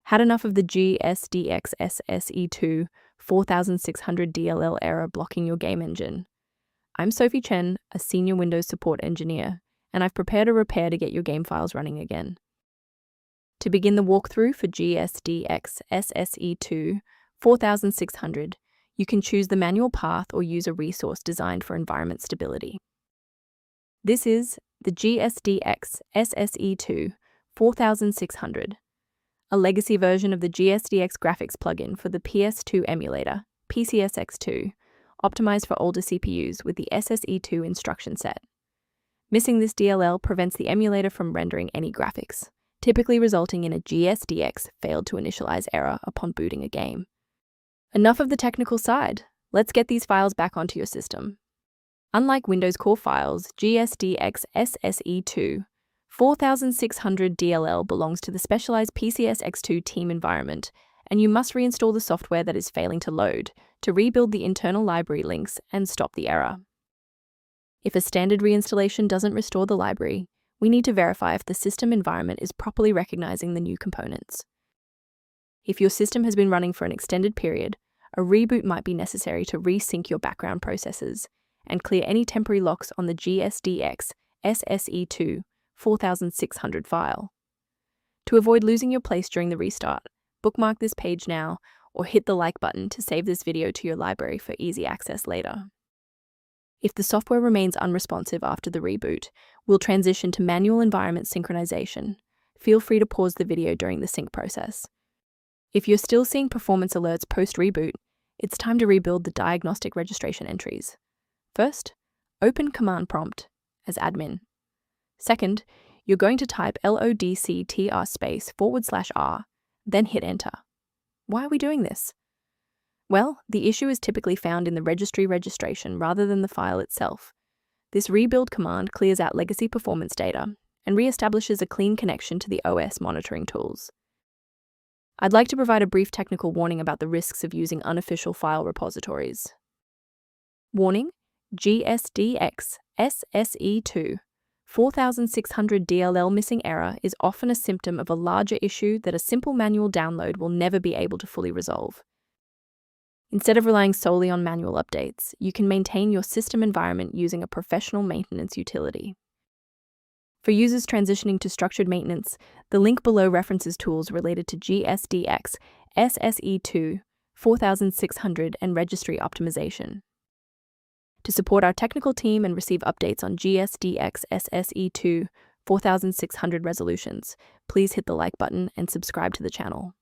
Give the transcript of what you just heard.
Had enough of the gsdx-sse2-r4600.dll error blocking your game engine? I'm Sophie Chen, a senior Windows support engineer, and I've prepared a repair to get your game files running again. To begin the walkthrough for gsdx-sse2-r4600, you can choose the manual path or use a resource designed for environment stability. This is the gsdx-sse2-r4600, a legacy version of the gsdx graphics plugin for the PS2 emulator, PCSX2, optimized for older CPUs with the SSE2 instruction set. Missing this DLL prevents the emulator from rendering any graphics, typically resulting in a gsdx failed to initialize error upon booting a game. Enough of the technical side. Let's get these files back onto your system. Unlike Windows core files, gsdx-sse2-r4600.dll belongs to the specialized PCSX2 Team environment, and you must reinstall the software that is failing to load to rebuild the internal library links and stop the error. If a standard reinstallation doesn't restore the library, we need to verify if the system environment is properly recognizing the new components. If your system has been running for an extended period, a reboot might be necessary to resync your background processes and clear any temporary locks on the gsdx-sse2-r4600 file. To avoid losing your place during the restart, bookmark this page now or hit the like button to save this video to your library for easy access later. If the software remains unresponsive after the reboot, we'll transition to manual environment synchronization. Feel free to pause the video during the sync process. If you're still seeing performance alerts post-reboot, it's time to rebuild the diagnostic registration entries. First, open Command Prompt as admin. Second, you're going to type lodctr/r, then hit Enter. Why are we doing this? Well, the issue is typically found in the registry registration rather than the file itself. This rebuild command clears out legacy performance data and reestablishes a clean connection to the OS monitoring tools. I'd like to provide a brief technical warning about the risks of using unofficial file repositories. Warning: gsdx-sse2-r4600.dll missing error is often a symptom of a larger issue that a simple manual download will never be able to fully resolve. Instead of relying solely on manual updates, you can maintain your system environment using a professional maintenance utility. For users transitioning to structured maintenance, the link below references tools related to gsdx-sse2-r4600 and registry optimization. To support our technical team and receive updates on gsdx-sse2-r4600 resolutions, please hit the like button and subscribe to the channel.